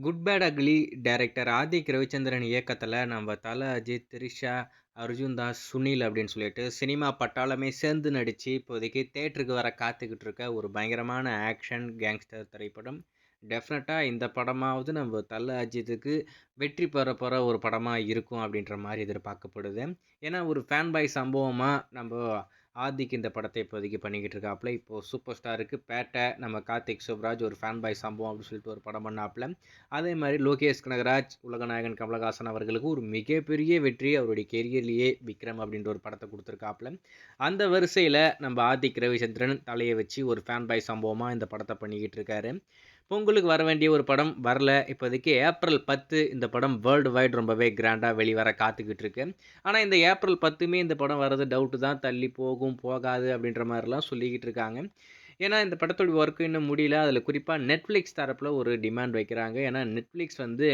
Good Bad Ugly director Adhik Ravichandran இயக்கத்தில் நம்ம தல அஜித், த்ரிஷா, அர்ஜுன் தாஸ், சுனில் அப்படின்னு சொல்லிட்டு சினிமா பட்டாளமே சேர்ந்து நடித்து இப்போதைக்கு தேட்டருக்கு வர காத்துக்கிட்டு இருக்க ஒரு பயங்கரமான ஆக்ஷன் கேங்ஸ்டர் திரைப்படம். டெஃபினட்டாக இந்த படமாவது நம்ம தல அஜித்துக்கு வெற்றி பெற போகிற ஒரு படமாக இருக்கும் அப்படின்ற மாதிரி எதிர்பார்க்கப்படுது. ஏன்னா ஒரு ஃபேன் பாய் சம்பவமாக நம்ம ஆதிக் இந்த படத்தை இப்போதைக்கு பண்ணிக்கிட்டு இருக்காப்புல. இப்போது சூப்பர் ஸ்டாருக்கு பேட்டை நம்ம கார்த்திக் சுப்ராஜ் ஒரு ஃபேன் பாய் சம்பவம் அப்படின்னு சொல்லிட்டு ஒரு படம் பண்ணாப்புல. அதே மாதிரி லோகேஷ் கனகராஜ், உலகநாயகன் கமலஹாசன் அவர்களுக்கு ஒரு மிகப்பெரிய வெற்றி அவருடைய கெரியர்லேயே விக்ரம் அப்படின்ற ஒரு படத்தை கொடுத்துருக்காப்புல. அந்த வரிசையில் நம்ம ஆதிக் ரவிச்சந்திரன் தலையை வச்சு ஒரு ஃபேன் பாய் சம்பவமாக இந்த படத்தை பண்ணிக்கிட்டு இருக்காரு. பொங்கலுக்கு வர வேண்டிய ஒரு படம் வரல. இப்போதைக்கு ஏப்ரல் 10 இந்த படம் வேர்ல்டு வைட் ரொம்பவே கிராண்டாக வெளிவர காத்துக்கிட்டு இருக்கு. ஆனால் இந்த ஏப்ரல் 10மே இந்த படம் வர்றது டவுட்டு தான். தள்ளி போகும் போகாது அப்படின்ற மாதிரிலாம் சொல்லிக்கிட்டு இருக்காங்க. ஏன்னா இந்த படத்தோட ஒர்க்கு இன்னும் முடியல. அதில் குறிப்பாக நெட்ஃப்ளிக்ஸ் தரப்பில் ஒரு டிமாண்ட் வைக்கிறாங்க. ஏன்னா நெட்ஃப்ளிக்ஸ் வந்து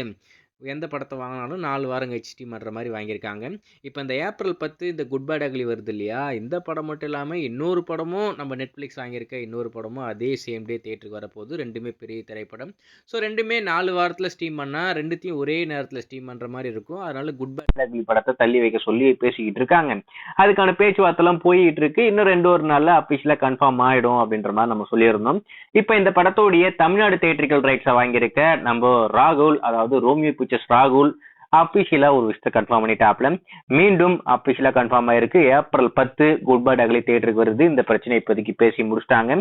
எந்த படத்தை வாங்கினாலும் 4 வாரம் கழிச்சு ஸ்ட்ரீம் பண்ணுற மாதிரி வாங்கியிருக்காங்க. இப்போ இந்த ஏப்ரல் 10 இந்த குட் பேட் அக்லி வருது இல்லையா, இந்த படம் மட்டும் இல்லாமல் இன்னொரு படமும் நம்ம நெட்ஃப்ளிக்ஸ் வாங்கியிருக்க இன்னொரு படமும் அதே சேம் டே தேட்டருக்கு வரப்போகுது. ரெண்டுமே பெரிய திரைப்படம். ஸோ ரெண்டுமே 4 வாரத்தில் ஸ்ட்ரீம் பண்ணால் ரெண்டுத்தையும் ஒரே நேரத்தில் ஸ்ட்ரீம் பண்ணுற மாதிரி இருக்கும். அதனால குட் பேட் அக்லி படத்தை தள்ளி வைக்க சொல்லி பேசிக்கிட்டு இருக்காங்க. அதுக்கான பேச்சுவார்த்தைலாம் போய்கிட்டு இருக்கு. இன்னும் 2 நாளில் அஃபிஷியலாக கன்ஃபார்ம் ஆகிடும் அப்படின்ற மாதிரி நம்ம சொல்லியிருந்தோம். இப்போ இந்த படத்தோடைய தமிழ்நாடு தியேட்டரிக்கல் ரைட்ஸை வாங்கியிருக்க நம்ம ராகுல், அதாவது ரோமியோ பிக்சர்ஸ் ராகுல் அபிஷியலா ஒரு விஷயத்தை கன்ஃபார்ம் பண்ணிட்டாப்ல. மீண்டும் அபிஷியலா கன்ஃபார்ம் ஆயிருக்கு. ஏப்ரல் 10 குட் பேட் அக்லி தியேட்டருக்கு வருது. இந்த பிரச்சனை இப்போதைக்கு பேசி முடிச்சிட்டாங்க.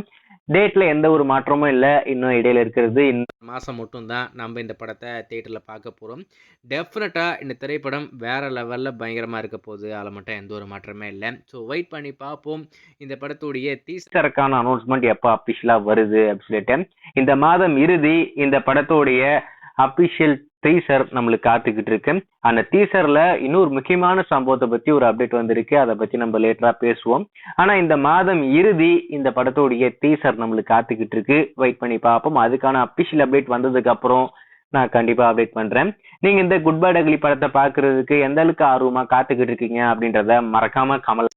டேட்ல எந்த ஒரு மாற்றமும் இல்லை. இன்னும் இடையில இருக்கிறது இந்த மாதம் மட்டும்தான் நம்ம இந்த படத்தை தேட்டரில் பார்க்க போகிறோம். டெஃபினட்டாக இந்த திரைப்படம் வேறு லெவலில் பயங்கரமாக இருக்க போகுது. அதில் மட்டும் எந்த ஒரு மாற்றமே இல்லை. ஸோ வெயிட் பண்ணி பார்ப்போம் இந்த படத்துடைய டீசருக்கான அனௌன்ஸ்மெண்ட் எப்போ அஃபிஷியலாக வருது அப்படின்னு சொல்லிட்டு. இந்த மாதம் இறுதி இந்த படத்துடைய அபிஷியல் டீசர் நம்மளுக்கு காத்துக்கிட்டு இருக்கு. அந்த டீசர்ல இன்னொரு முக்கியமான சம்பவத்தை பத்தி ஒரு அப்டேட் வந்திருக்கு. அதை பத்தி நம்ம லேட்டரா பேசுவோம். ஆனா இந்த மாதம் இறுதி இந்த படத்தோடைய டீசர் நம்மளுக்கு காத்துக்கிட்டு இருக்கு. வெயிட் பண்ணி பார்ப்போம். அதுக்கான அபிஷியல் அப்டேட் வந்ததுக்கு அப்புறம் நான் கண்டிப்பா அப்டேட் பண்றேன். நீங்க இந்த குட் பேட் அக்லி படத்தை பாக்குறதுக்கு எந்த அளவுக்கு ஆர்வமா காத்துக்கிட்டு இருக்கீங்க அப்படின்றத மறக்காம கமல்